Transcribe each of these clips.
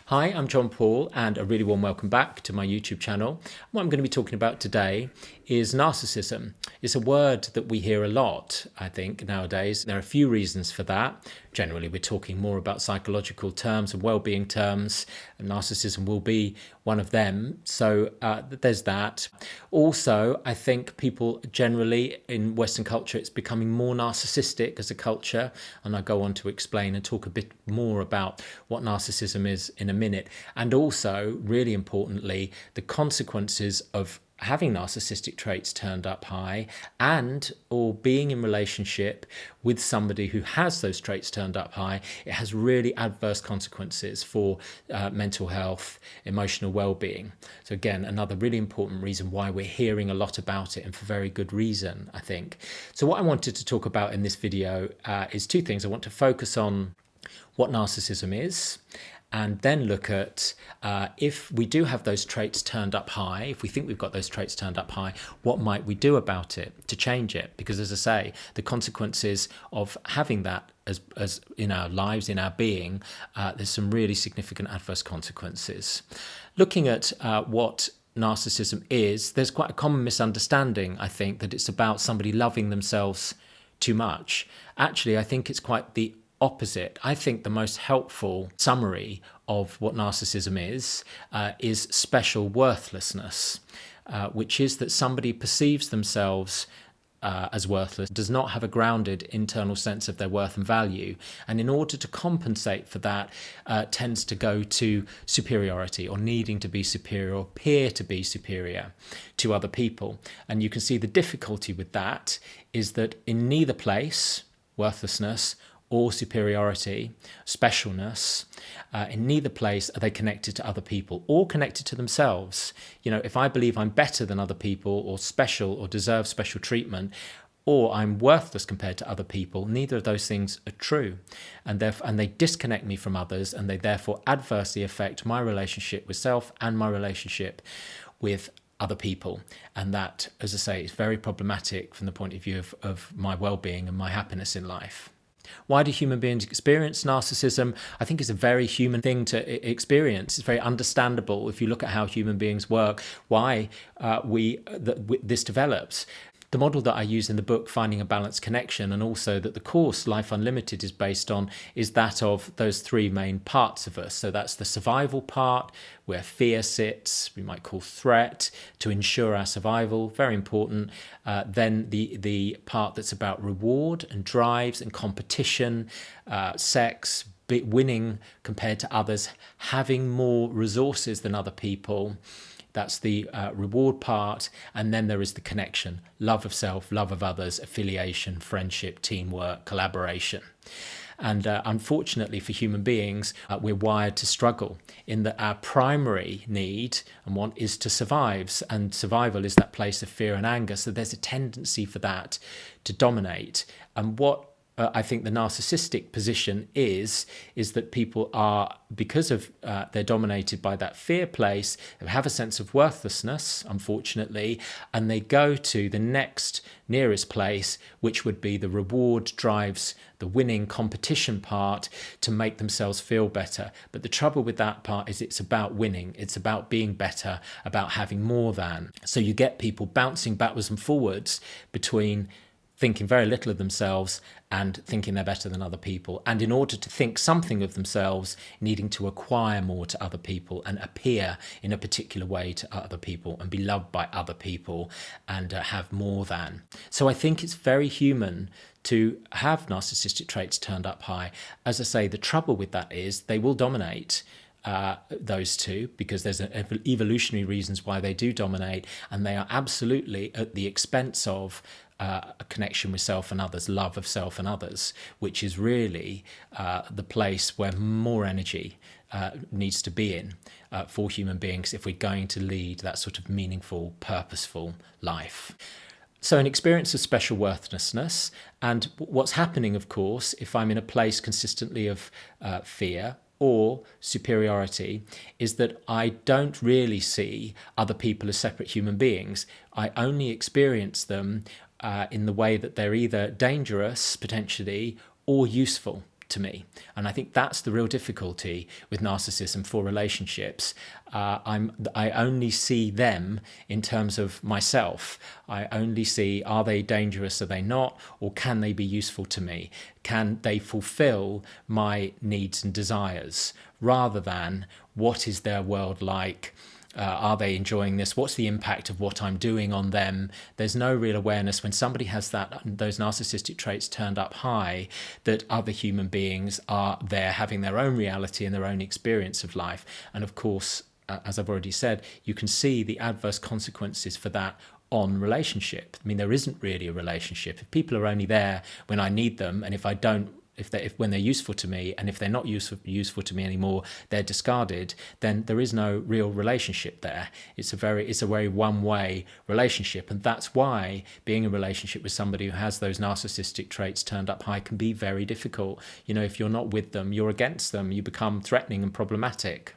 Hi, I'm John Paul, and a really warm welcome back to my YouTube channel. What I'm going to be talking about today is narcissism. It's a word that we hear a lot, I think, nowadays. There are a few reasons for that. Generally, we're talking more about psychological terms and well-being terms, and narcissism will be one of them. So there's that. Also, I think people generally in Western culture, it's becoming more narcissistic as a culture, and I'll go on to explain and talk a bit more about what narcissism is in a minute, and also, really importantly, the consequences of having narcissistic traits turned up high and or being in relationship with somebody who has those traits turned up high. It has really adverse consequences for mental health, emotional well-being. So again, another really important reason why we're hearing a lot about it, and for very good reason, I think. So what I wanted to talk about in this video is two things. I want to focus on what narcissism is, and then look at if we do have those traits turned up high, if we think we've got those traits turned up high, what might we do about it to change it? Because as I say, the consequences of having that as in our lives, in our being, there's some really significant adverse consequences. Looking at what narcissism is, there's quite a common misunderstanding, I think, that it's about somebody loving themselves too much. Actually, I think it's quite the opposite. I think the most helpful summary of what narcissism is special worthlessness, which is that somebody perceives themselves as worthless, does not have a grounded internal sense of their worth and value, and in order to compensate for that, tends to go to superiority or needing to be superior or appear to be superior to other people. And you can see the difficulty with that is that in neither place, worthlessness or superiority, specialness, in neither place are they connected to other people or connected to themselves. You know, if I believe I'm better than other people or special or deserve special treatment, or I'm worthless compared to other people, neither of those things are true. And they disconnect me from others, and they therefore adversely affect my relationship with self and my relationship with other people. And that, as I say, is very problematic from the point of view of my well-being and my happiness in life. Why do human beings experience narcissism? I think it's a very human thing to experience. It's very understandable if you look at how human beings work, why this develops. The model that I use in the book, Finding a Balanced Connection, and also that the course Life Unlimited is based on, is that of those three main parts of us. So that's the survival part, where fear sits, we might call threat, to ensure our survival, very important. Then the part that's about reward and drives and competition, sex, winning compared to others, having more resources than other people. That's the reward part. And then there is the connection, love of self, love of others, affiliation, friendship, teamwork, collaboration. And unfortunately for human beings, we're wired to struggle in that our primary need and want is to survive. And survival is that place of fear and anger. So there's a tendency for that to dominate. And what I think the narcissistic position is that people are, because of they're dominated by that fear place, they have a sense of worthlessness, unfortunately, and they go to the next nearest place, which would be the reward drives, the winning competition part, to make themselves feel better. But the trouble with that part is it's about winning, it's about being better, about having more than. So you get people bouncing backwards and forwards between thinking very little of themselves and thinking they're better than other people. And in order to think something of themselves, needing to acquire more to other people and appear in a particular way to other people and be loved by other people and have more than. So I think it's very human to have narcissistic traits turned up high. As I say, the trouble with that is they will dominate those two, because there's evolutionary reasons why they do dominate, and they are absolutely at the expense of a connection with self and others, love of self and others, which is really the place where more energy needs to be in for human beings if we're going to lead that sort of meaningful, purposeful life. So an experience of special worthlessness, and what's happening, of course, if I'm in a place consistently of fear or superiority, is that I don't really see other people as separate human beings. I only experience them in the way that they're either dangerous, potentially, or useful to me. And I think that's the real difficulty with narcissism for relationships. I only see them in terms of myself. I only see, are they dangerous, are they not, or can they be useful to me? Can they fulfill my needs and desires, rather than what is their world like? Are they enjoying this? What's the impact of what I'm doing on them? There's no real awareness when somebody has those narcissistic traits turned up high, that other human beings are there having their own reality and their own experience of life. And of course, as I've already said, you can see the adverse consequences for that on relationship. I mean, there isn't really a relationship. If people are only there when I need them, and if I don't, when they're useful to me, and if they're not useful to me anymore, they're discarded, then there is no real relationship there. It's a very one-way relationship, and that's why being in a relationship with somebody who has those narcissistic traits turned up high can be very difficult. You know, if you're not with them, you're against them, you become threatening and problematic.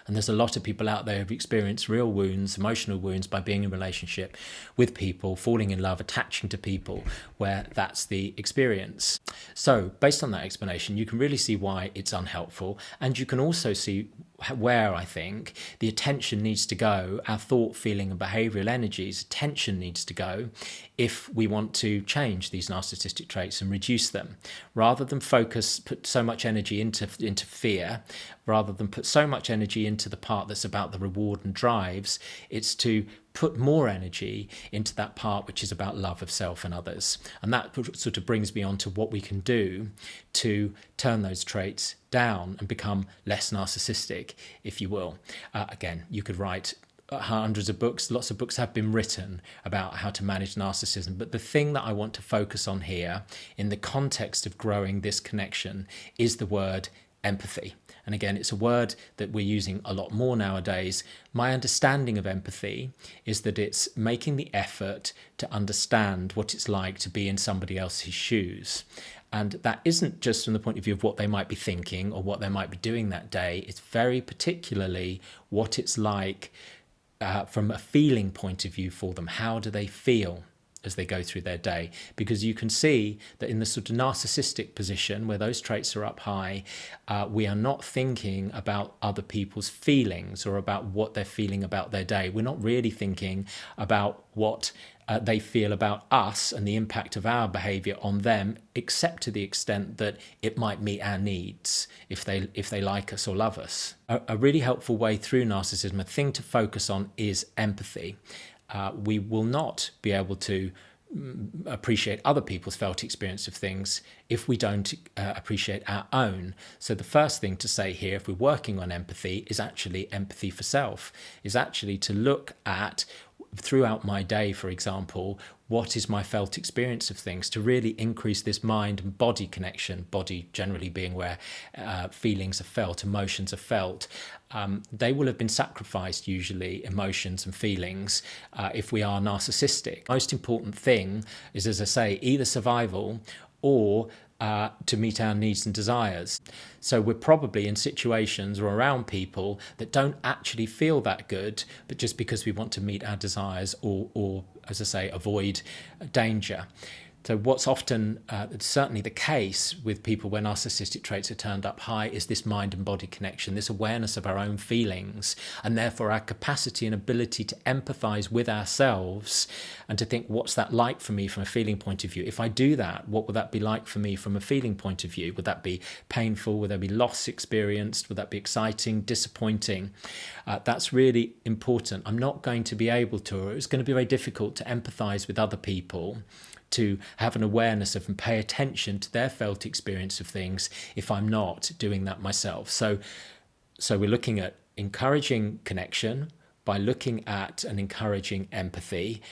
And there's a lot of people out there who've experienced real wounds, emotional wounds, by being in a relationship with people, falling in love, attaching to people, where that's the experience. So based on that explanation, you can really see why it's unhelpful. And you can also see where I think the attention needs to go, our thought, feeling and behavioural energies, attention needs to go if we want to change these narcissistic traits and reduce them. Rather than put so much energy into fear, rather than put so much energy into the part that's about the reward and drives, it's to put more energy into that part which is about love of self and others. And that sort of brings me on to what we can do to turn those traits down and become less narcissistic, if you will. Again, you could write hundreds of books, lots of books have been written about how to manage narcissism. But the thing that I want to focus on here, in the context of growing this connection, is the word empathy. And again, it's a word that we're using a lot more nowadays. My understanding of empathy is that it's making the effort to understand what it's like to be in somebody else's shoes. And that isn't just from the point of view of what they might be thinking or what they might be doing that day. It's very particularly what it's like from a feeling point of view for them. How do they feel as they go through their day? Because you can see that in the sort of narcissistic position where those traits are up high, we are not thinking about other people's feelings or about what they're feeling about their day. We're not really thinking about what they feel about us and the impact of our behaviour on them, except to the extent that it might meet our needs if they like us or love us. A really helpful way through narcissism, a thing to focus on, is empathy. We will not be able to appreciate other people's felt experience of things if we don't appreciate our own. So the first thing to say here, if we're working on empathy, is actually empathy for self, is actually to look at, throughout my day, for example, what is my felt experience of things, to really increase this mind and body connection, body generally being where feelings are felt, emotions are felt. They will have been sacrificed, usually, emotions and feelings, if we are narcissistic. Most important thing is, as I say, either survival or to meet our needs and desires. So we're probably in situations or around people that don't actually feel that good, but just because we want to meet our desires or as I say, avoid danger. So what's often certainly the case with people where narcissistic traits are turned up high is this mind and body connection, this awareness of our own feelings, and therefore our capacity and ability to empathise with ourselves and to think, what's that like for me from a feeling point of view? If I do that, what would that be like for me from a feeling point of view? Would that be painful? Would there be loss experienced? Would that be exciting, disappointing? That's really important. I'm not going to be able to, or it's going to be very difficult to empathise with other people, to have an awareness of and pay attention to their felt experience of things if I'm not doing that myself. So we're looking at encouraging connection by looking at and encouraging empathy,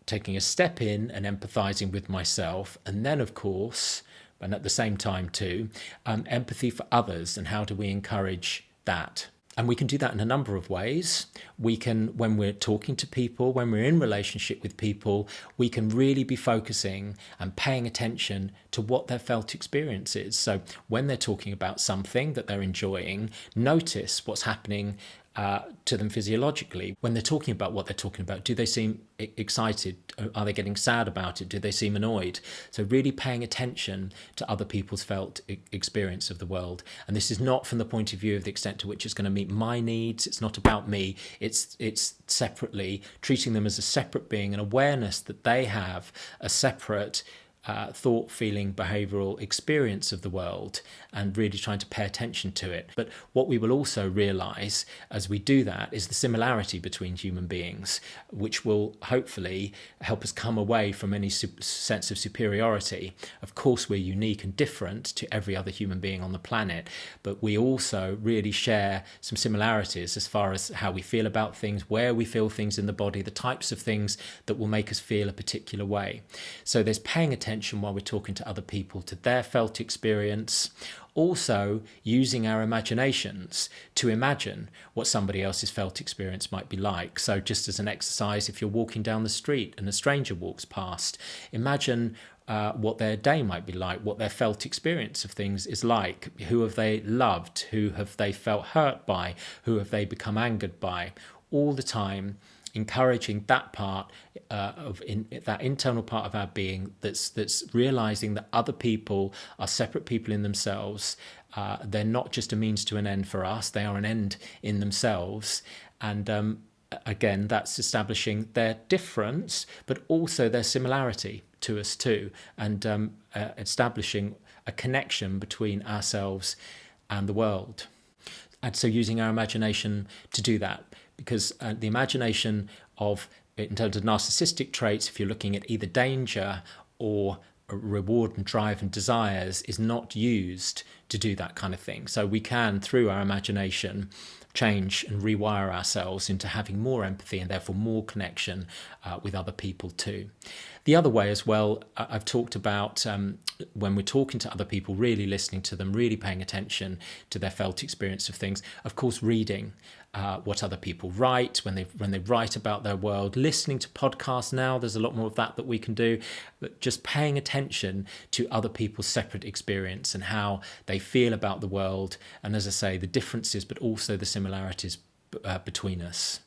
taking a step in and empathizing with myself, and then of course, and at the same time too, empathy for others, and how do we encourage that? And we can do that in a number of ways. We can, when we're talking to people, when we're in relationship with people, we can really be focusing and paying attention to what their felt experience is. So when they're talking about something that they're enjoying, notice what's happening to them physiologically. When they're talking about what they're talking about, do they seem excited? Are they getting sad about it? Do they seem annoyed? So really paying attention to other people's felt experience of the world. And this is not from the point of view of the extent to which it's going to meet my needs. It's not about me. It's separately treating them as a separate being, an awareness that they have a separate thought, feeling, behavioural experience of the world, and really trying to pay attention to it. But what we will also realise as we do that is the similarity between human beings, which will hopefully help us come away from any sense of superiority. Of course, we're unique and different to every other human being on the planet, but we also really share some similarities as far as how we feel about things, where we feel things in the body, the types of things that will make us feel a particular way. So there's paying attention while we're talking to other people to their felt experience. Also using our imaginations to imagine what somebody else's felt experience might be like. So just as an exercise, if you're walking down the street and a stranger walks past, imagine what their day might be like, what their felt experience of things is like. Who have they loved? Who have they felt hurt by? Who have they become angered by? All the time encouraging that part that internal part of our being that's realizing that other people are separate people in themselves. They're not just a means to an end for us, they are an end in themselves. And again, that's establishing their difference, but also their similarity to us too, and establishing a connection between ourselves and the world. And so using our imagination to do that, because the imagination of, in terms of narcissistic traits, if you're looking at either danger or reward and drive and desires, is not used to do that kind of thing. So we can, through our imagination, change and rewire ourselves into having more empathy and therefore more connection with other people too. The other way as well, I've talked about when we're talking to other people, really listening to them, really paying attention to their felt experience of things. Of course, reading what other people write when they write about their world, listening to podcasts now, there's a lot more of that we can do, but just paying attention to other people's separate experience and how they feel about the world. And as I say, the differences, but also the similarities between us.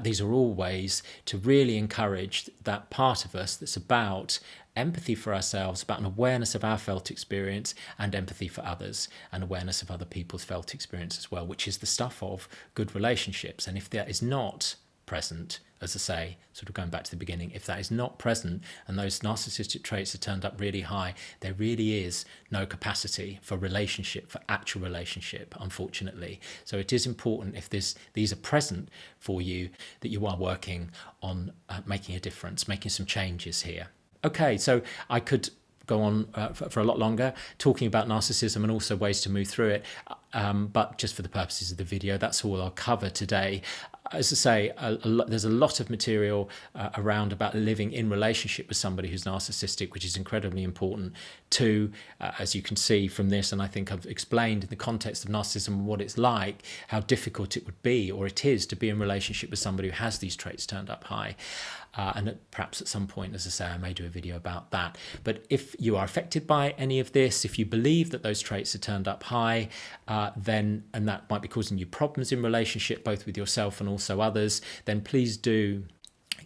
These are all ways to really encourage that part of us that's about empathy for ourselves, about an awareness of our felt experience, and empathy for others, and awareness of other people's felt experience as well, which is the stuff of good relationships. And if that is not present, as I say, sort of going back to the beginning, if that is not present and those narcissistic traits are turned up really high, there really is no capacity for relationship, for actual relationship, unfortunately. So it is important, if these are present for you, that you are working on making a difference, making some changes here. Okay, so I could go on for a lot longer talking about narcissism and also ways to move through it, but just for the purposes of the video, that's all I'll cover today. As I say, there's a lot of material around about living in relationship with somebody who's narcissistic, which is incredibly important too, as you can see from this, and I think I've explained in the context of narcissism what it's like, how difficult it would be, or it is, to be in relationship with somebody who has these traits turned up high. And perhaps at some point, as I say, I may do a video about that. But if you are affected by any of this, if you believe that those traits are turned up high, then, and that might be causing you problems in relationship, both with yourself and also others, then please do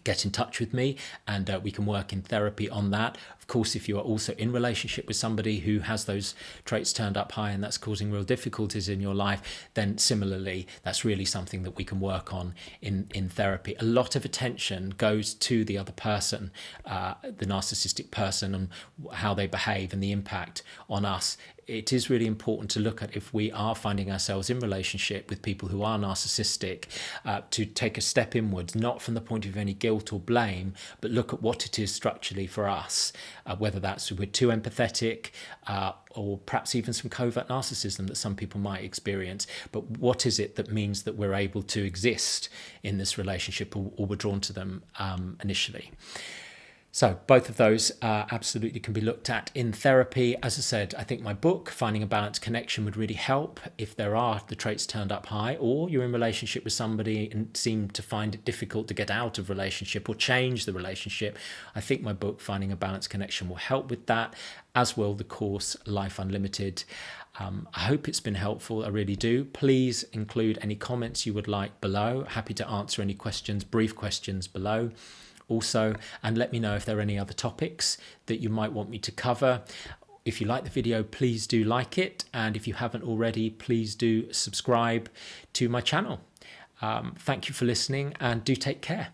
get in touch with me, and we can work in therapy on that. Of course, if you are also in relationship with somebody who has those traits turned up high and that's causing real difficulties in your life, then similarly, that's really something that we can work on in therapy. A lot of attention goes to the other person, the narcissistic person, and how they behave and the impact on us. It is really important to look at, if we are finding ourselves in relationship with people who are narcissistic, to take a step inwards, not from the point of any guilt or blame, but look at what it is structurally for us, whether that's we're too empathetic, or perhaps even some covert narcissism that some people might experience. But what is it that means that we're able to exist in this relationship, or we're drawn to them initially? So both of those absolutely can be looked at in therapy. As I said, I think my book, Finding a Balanced Connection, would really help if there are the traits turned up high, or you're in relationship with somebody and seem to find it difficult to get out of relationship or change the relationship. I think my book, Finding a Balanced Connection, will help with that, as will the course Life Unlimited. I hope it's been helpful. I really do. Please include any comments you would like below. Happy to answer any questions, brief questions below also, and let me know if there are any other topics that you might want me to cover. If you like the video, please do like it. And if you haven't already, please do subscribe to my channel. Thank you for listening and do take care.